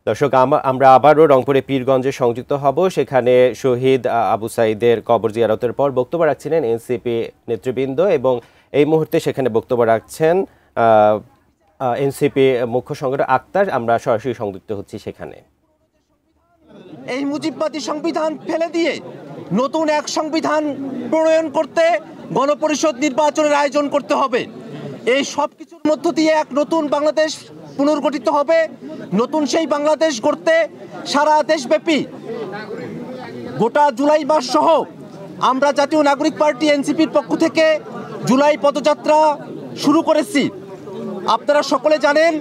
দর্শক, আমরা আবারও রংপুরে পীরগঞ্জে সংযুক্ত হব। সেখানে শহীদ আবু সাঈদের কবর জিয়ারতের পর বক্তব্য রাখছিলেন এনসিপি নেতৃবৃন্দ, এবং এই মুহূর্তে সেখানে বক্তব্য রাখছেন এনসিপি মুখ্য সংগঠক আক্তার। আমরা সরাসরি সংযুক্ত হচ্ছি সেখানে। এই মুজিববাদী সংবিধান ফেলে দিয়ে নতুন এক সংবিধান প্রণয়ন করতে গণপরিষদ নির্বাচনের আয়োজন করতে হবে। এই সব কিছুর মধ্য দিয়ে এক নতুন বাংলাদেশ পুনর্গঠিত হবে। নতুন সেই বাংলাদেশ গড়তে সারা দেশব্যাপী গোটা জুলাই মাস সহ আমরা জাতীয় নাগরিক পার্টি এনসিপির পক্ষ থেকে জুলাই পদযাত্রা শুরু করেছি। আপনারা সকলে জানেন,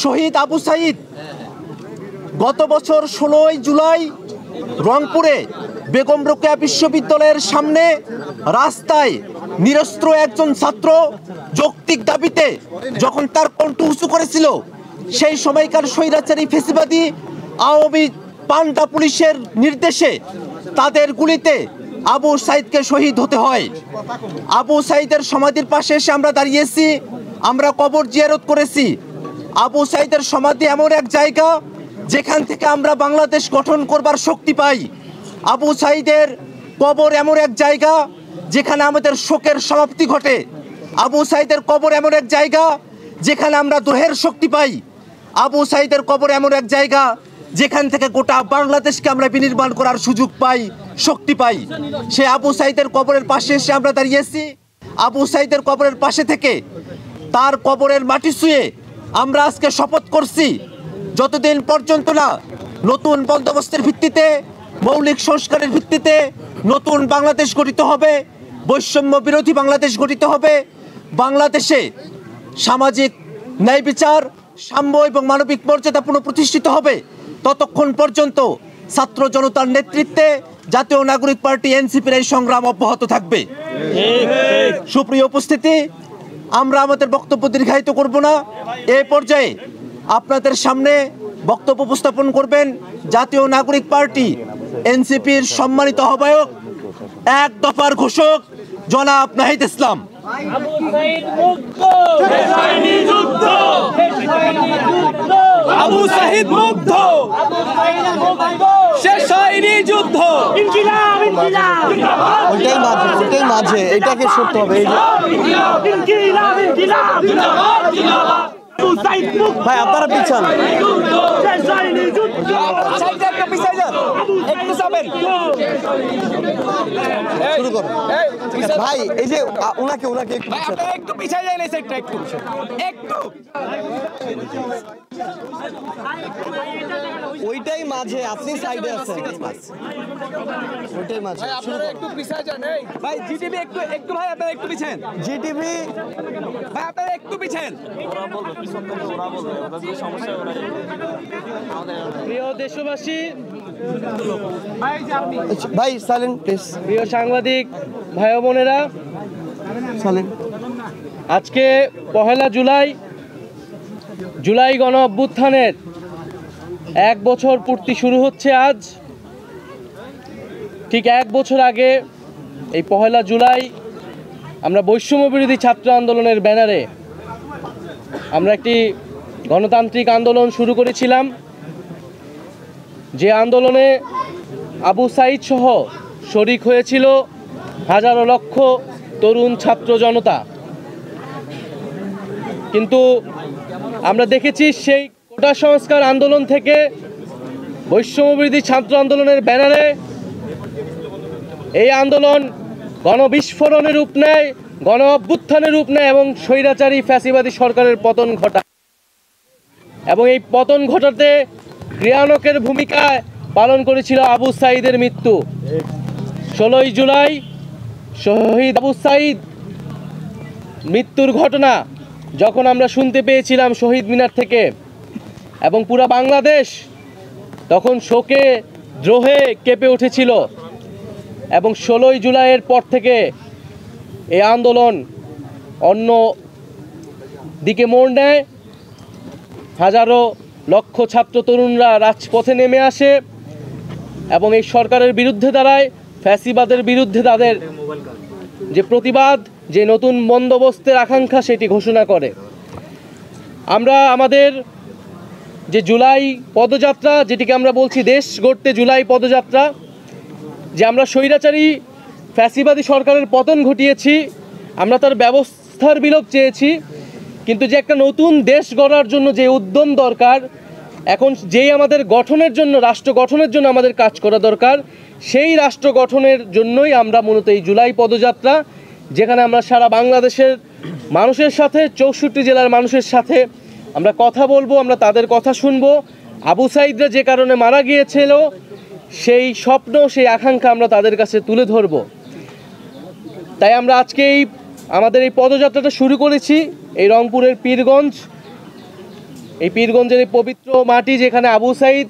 শহীদ আবু সাঈদ গত বছর 16ই জুলাই রংপুরে বেগম রোকেয়া বিশ্ববিদ্যালয়ের সামনে রাস্তায় নিরস্ত্র একজন ছাত্র যৌক্তিক দাবিতে যখন তার কণ্ঠ উঁচু করেছিল, সেই সময়কার স্বৈরাচারী ফ্যাসিবাদী আওয়ামী পান্ডা পুলিশের নির্দেশে তাদের গুলিতে আবু সাঈদকে শহীদ হতে হয়। আবু সাঈদের সমাধির পাশে এসে আমরা দাঁড়িয়েছি, আমরা কবর জিয়ারত করেছি। আবু সাঈদের সমাধি এমন এক জায়গা যেখান থেকে আমরা বাংলাদেশ গঠন করবার শক্তি পাই। আবু সাঈদের কবর এমন এক জায়গা যেখানে আমাদের শোকের সমাপ্তি ঘটে। আবু সাঈদের কবর এমন এক জায়গা যেখানে আমরা দোহের শক্তি পাই। আবু সাঈদের কবর এমন এক জায়গা যেখান থেকে গোটা বাংলাদেশকে আমরা বিনির্মাণ করার সুযোগ পাই, শক্তি পাই। সে আবু সাঈদের কবরের পাশে এসে আমরা দাঁড়িয়েছি। আবু সাঈদের কবরের পাশে থেকে তার কবরের মাটি ছুঁয়ে আমরা আজকে শপথ করছি, যতদিন পর্যন্ত না নতুন বন্দোবস্তের ভিত্তিতে, মৌলিক সংস্কারের ভিত্তিতে নতুন বাংলাদেশ গঠিত হবে, বৈষম্য বিরোধী বাংলাদেশ গঠিত হবে, বাংলাদেশে সামাজিক ন্যায় বিচার, সাম্য এবং মানবিক মর্যাদা পুনঃপ্রতিষ্ঠিত হবে, ততক্ষণ পর্যন্ত ছাত্র জনতার নেতৃত্বে জাতীয় নাগরিক পার্টি এনসিপির এই সংগ্রাম অব্যাহত থাকবে। সুপ্রিয় উপস্থিতি, আমরা আমাদের বক্তব্য দীর্ঘায়িত করব না। এই পর্যায়ে আপনাদের সামনে বক্তব্য উপস্থাপন করবেন জাতীয় নাগরিক পার্টি এনসিপির সম্মানিত আহ্বায়ক, এক দফার ঘোষক জনাব নাহিদ ইসলাম। আবু সাঈদ মুগ্ধ, শেষ হয়নি যুদ্ধ। ওইটাই মাঝে এটাকে সরতে হবে। ভাই আপনারা পিছান, শুরু করো ভাই। এই যে ওনাকে একটু পিছিয়ে যায় না, সাইডটা একটু ওইটাই মাঝে, আপনি সাইডে আছেন, ওইটাই মাঝে। আপনারা একটু পিছিয়ে যান। ভাই জিটিভি একটু ভাই আপনারা একটু পিছেন। জিটিভি ভাই আপনারা একটু পিছেন। প্রিয় দেশবাসী, ভাই সাইলেন্ট প্লিজ, প্রিয় সাংবাদিক ভাই বোনেরা, সাইলেন্ট। আজকে 1 জুলাই গণ অভ্যুত্থানের 1 বছর পূর্তি শুরু হচ্ছে আজ। ঠিক 1 বছর আগে এই 1 জুলাই আমরা বৈষম্য বিরোধী ছাত্র আন্দোলনের ব্যানারে আমরা একটি গণতান্ত্রিক আন্দোলন শুরু করেছিলাম, যে আন্দোলনে আবু সাঈদ সহ শরিক হয়েছিল হাজারো লক্ষ তরুণ ছাত্র জনতা। কিন্তু আমরা দেখেছি সেই কোটা সংস্কার আন্দোলন থেকে বৈষম্য বিরোধী ছাত্র আন্দোলনের ব্যানারে এই আন্দোলন গণবিস্ফোরণের রূপ নেয়, গণ অভ্যুত্থানের রূপ নেয় এবং স্বৈরাচারী ফ্যাসিবাদী সরকারের পতন ঘটায়। এবং এই পতন ঘটাতে ক্রিয়ানকের ভূমিকায় পালন করেছিল আবু সাঈদের মৃত্যু। 16ই জুলাই শহীদ আবু সাঈদ মৃত্যুর ঘটনা যখন আমরা শুনতে পেয়েছিলাম শহীদ মিনার থেকে, এবং পুরো বাংলাদেশ তখন শোকে দ্রোহে কেঁপে উঠেছিল। এবং 16ই জুলাইয়ের পর থেকে এই আন্দোলন অন্য দিকে মোড় নেয়। হাজারো লক্ষ ছাত্র তরুণরা রাজপথে নেমে আসে এবং এই সরকারের বিরুদ্ধে দাঁড়ায়, ফ্যাসিবাদের বিরুদ্ধে তাদের যে প্রতিবাদ, যে নতুন বন্দোবস্তের আকাঙ্ক্ষা সেটি ঘোষণা করে। আমরা আমাদের যে জুলাই পদযাত্রা, যেটিকে আমরা বলছি দেশ গড়তে জুলাই পদযাত্রা, যে আমরা স্বৈরাচারী ফ্যাসিবাদী সরকারের পতন ঘটিয়েছি, আমরা তার ব্যবস্থার বিলোপ চেয়েছি, কিন্তু যে একটা নতুন দেশ গড়ার জন্য যে উদ্যম দরকার, এখন যেই আমাদের গঠনের জন্য, রাষ্ট্র গঠনের জন্য আমাদের কাজ করা দরকার, সেই রাষ্ট্র গঠনের জন্যই আমরা মূলত এই জুলাই পদযাত্রা, যেখানে আমরা সারা বাংলাদেশের মানুষের সাথে, 64 জেলার মানুষের সাথে আমরা কথা বলবো, আমরা তাদের কথা শুনবো। আবু সাঈদরা যে কারণে মারা গিয়েছিল সেই স্বপ্ন, সেই আকাঙ্ক্ষা আমরা তাদের কাছে তুলে ধরব। তাই আমরা আজকে আমাদের এই পদযাত্রাটা শুরু করেছি এই রংপুরের পীরগঞ্জ, এই পীরগঞ্জের এই পবিত্র মাটি, যেখানে আবু সাঈদ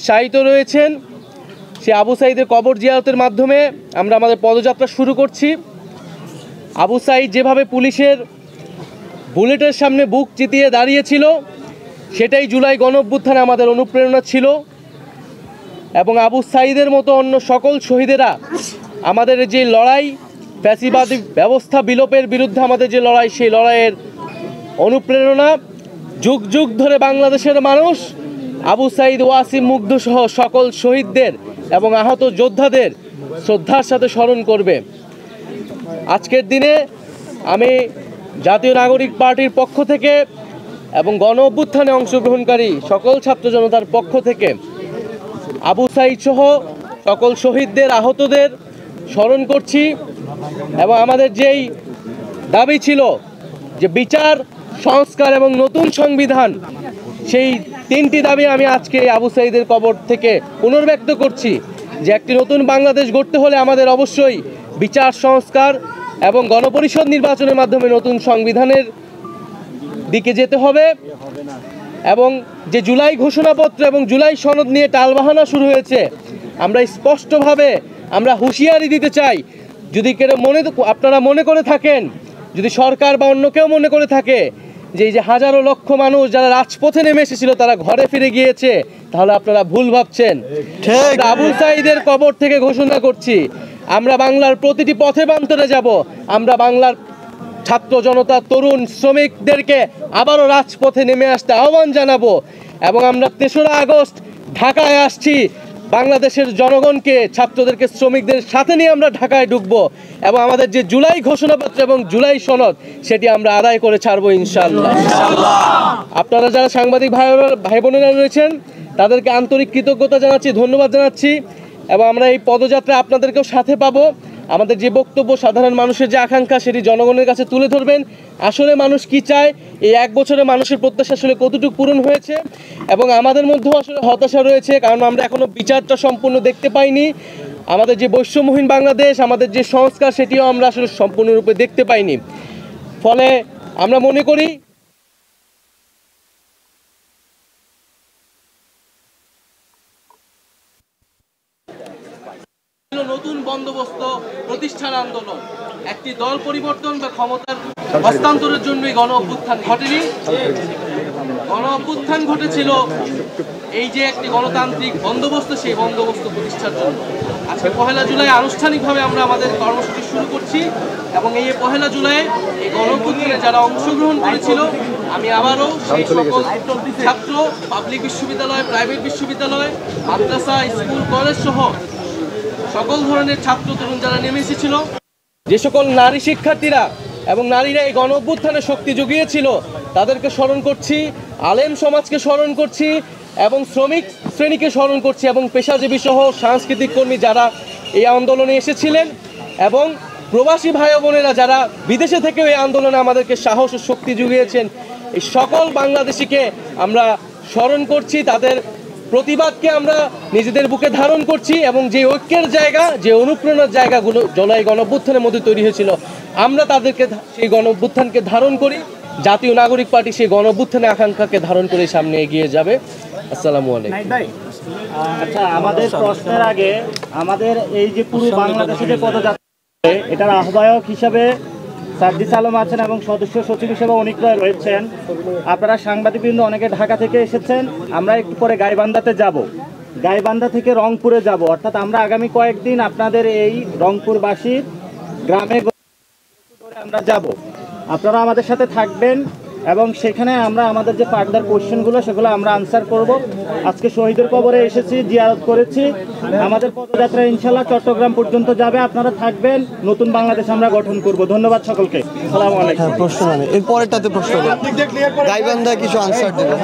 শায়িত রয়েছেন, সেই আবু সাঈদের কবর জিয়ারতের মাধ্যমে আমরা আমাদের পদযাত্রা শুরু করছি। আবু সাঈদ যেভাবে পুলিশের বুলেটের সামনে বুক চিতিয়ে দাঁড়িয়েছিল, সেটাই জুলাই গণঅভ্যুত্থানে আমাদের অনুপ্রেরণা ছিল। এবং আবু সাঈদের মতো অন্য সকল শহীদেরা আমাদের যে লড়াই, ফ্যাসিবাদী ব্যবস্থা বিলোপের বিরুদ্ধে আমাদের যে লড়াই, সেই লড়াইয়ের অনুপ্রেরণা। যুগ যুগ ধরে বাংলাদেশের মানুষ আবু সাঈদ, ওয়াসিম মুগ্ধ সহ সকল শহীদদের এবং আহত যোদ্ধাদের শ্রদ্ধার সাথে স্মরণ করবে। আজকের দিনে আমি জাতীয় নাগরিক পার্টির পক্ষ থেকে এবং গণ অভ্যুত্থানে অংশগ্রহণকারী সকল ছাত্র জনতার পক্ষ থেকে আবু সাঈদ সহ সকল শহীদদের, আহতদের স্মরণ করছি। এবং আমাদের যেই দাবি ছিল যে বিচার, সংস্কার এবং নতুন সংবিধান, সেই 3টি দাবি আমি আজকে আবু সাঈদের কবর থেকে পুনর্ব্যক্ত করছি। যে একটি নতুন বাংলাদেশ গড়তে হলে আমাদের অবশ্যই বিচার, সংস্কার এবং গণপরিষদ নির্বাচনের মাধ্যমে নতুন সংবিধানের দিকে যেতে হবে। এবং যে জুলাই ঘোষণাপত্র এবং জুলাই সনদ নিয়ে টালবাহানা শুরু হয়েছে, আমরা স্পষ্টভাবে আমরা হুঁশিয়ারি দিতে চাই, যদি কেউ আপনারা মনে করে থাকেন, যদি সরকার বা অন্য কেউ মনে করে থাকে যে এই যে হাজারো লক্ষ মানুষ যারা রাজপথে নেমে এসেছিল তারা ঘরে ফিরে গিয়েছে, তাহলে আপনারা ভুল ভাবছেন। আবু সাঈদের কবর থেকে ঘোষণা করছি, আমরা বাংলার প্রতিটি পথে প্রান্তরে যাব। আমরা বাংলার ছাত্র জনতা, তরুণ, শ্রমিকদেরকে আবারও রাজপথে নেমে আসতে আহ্বান জানাবো। এবং আমরা 3রা আগস্ট ঢাকায় আসছি, বাংলাদেশের জনগণকে, ছাত্রদেরকে, শ্রমিকদের সাথে নিয়ে আমরা ঢাকায় ঢুকবো এবং আমাদের যে জুলাই ঘোষণাপত্র এবং জুলাই সনদ, সেটি আমরা আদায় করে ছাড়বো ইনশাআল্লাহ। আপনারা যারা সাংবাদিক ভাই বোনেরা রয়েছেন, তাদেরকে আন্তরিক কৃতজ্ঞতা জানাচ্ছি, ধন্যবাদ জানাচ্ছি। এবং আমরা এই পদযাত্রায় আপনাদেরকেও সাথে পাবো। আমাদের যে বক্তব্য, সাধারণ মানুষের যে আকাঙ্ক্ষা, সেটি জনগণের কাছে তুলে ধরবেন। আসলে মানুষ কি চায়, এই 1 বছরে মানুষের প্রত্যাশা আসলে কতটুকু পূরণ হয়েছে। এবং আমাদের মধ্যেও আসলে হতাশা রয়েছে, কারণ আমরা এখনো বিচারটা সম্পূর্ণ দেখতে পাইনি। আমাদের যে বৈষম্যহীন বাংলাদেশ, আমাদের যে সংস্কার, সেটিও আমরা আসলে সম্পূর্ণরূপে দেখতে পাইনি। ফলে আমরা মনে করি নতুন বন্দোবস্ত প্রতিষ্ঠান আন্দোলন, একটি দল পরিবর্তন বা ক্ষমতার হস্তান্তরের জন্যই গণ অভ্যুত্থান ঘটেনি। গণ অভ্যুত্থান ঘটেছিল এই যে একটি গণতান্ত্রিক বন্দোবস্ত, সেই বন্দোবস্ত প্রতিষ্ঠার জন্য। আজকে 1 জুলাই আনুষ্ঠানিকভাবে আমরা আমাদের কর্মসূচি শুরু করছি। এবং এই 1 জুলাই এই গণ অভ্যুত্থানে যারা অংশগ্রহণ করেছিল, আমি আবারও সেই সকল ছাত্র, পাবলিক বিশ্ববিদ্যালয়, প্রাইভেট বিশ্ববিদ্যালয়, মাদ্রাসা, স্কুল, কলেজ সহ সকল ধরনের ছাত্র তরুণ যারা নেমে এসেছিল, যে সকল নারী শিক্ষার্থীরা এবং নারীরা এই গণ অভ্যুত্থানে শক্তি জুগিয়েছিল, তাদেরকে স্মরণ করছি, আলেম সমাজকে স্মরণ করছি এবং শ্রমিক শ্রেণীকে স্মরণ করছি এবং পেশাজীবী সহ সাংস্কৃতিক কর্মী যারা এই আন্দোলনে এসেছিলেন এবং প্রবাসী ভাই বোনেরা যারা বিদেশে থেকেও এই আন্দোলনে আমাদেরকে সাহস ও শক্তি জুগিয়েছেন, এই সকল বাংলাদেশিকে আমরা স্মরণ করছি। তাদের প্রতিবাদকে আমরা নিজেদের বুকে ধারণ করছি এবং যে ঐক্যের জায়গা, যে অনুপ্রেরণার জায়গাগুলো জুলাই গণঅভ্যুত্থানের মধ্যে তৈরি হয়েছিল, আমরা তাদেরকে সেই গণঅভ্যুত্থানকে ধারণ করি। জাতীয় নাগরিক পার্টি সেই গণঅভ্যুত্থানের আকাঙ্ক্ষাকে ধারণ করে সামনে এগিয়ে যাবে। আসসালামু আলাইকুম। আচ্ছা, আমাদের প্রশ্নের আগে আমাদের এই যে পুরো বাংলাদেশে যে পদযাত্রা, এটার আহ্বায়ক হিসাবে সার্জিস আলম আছেন এবং সদস্য সচিব হিসেবে অনেক রয়েছেন। আপনারা সাংবাদিকবৃন্দ অনেকে ঢাকা থেকে এসেছেন। আমরা একটু পরে গাইবান্ধাতে যাব, গাইবান্ধা থেকে রংপুরে যাব। অর্থাৎ আমরা আগামী কয়েকদিন আপনাদের এই রংপুরবাসীর গ্রামে আমরা যাব। আপনারা আমাদের সাথে থাকবেন এবং সেখানে আমরা আমাদের যে ফার্দার কোশ্চেনগুলো সেগুলো আমরা আনসার করব। আজকে শহীদের কবরে এসেছি, জিয়ারত করেছি। আমাদের পদযাত্রা ইনশাল্লাহ চট্টগ্রাম পর্যন্ত যাবে। আপনারা থাকবেন, নতুন বাংলাদেশ আমরা গঠন করব। ধন্যবাদ সকলকে। আসসালামু আলাইকুম। হ্যাঁ, প্রশ্ন মানে এর পরেরটাতে প্রশ্ন গাইবান্ধা কিছু আনসার দেবে।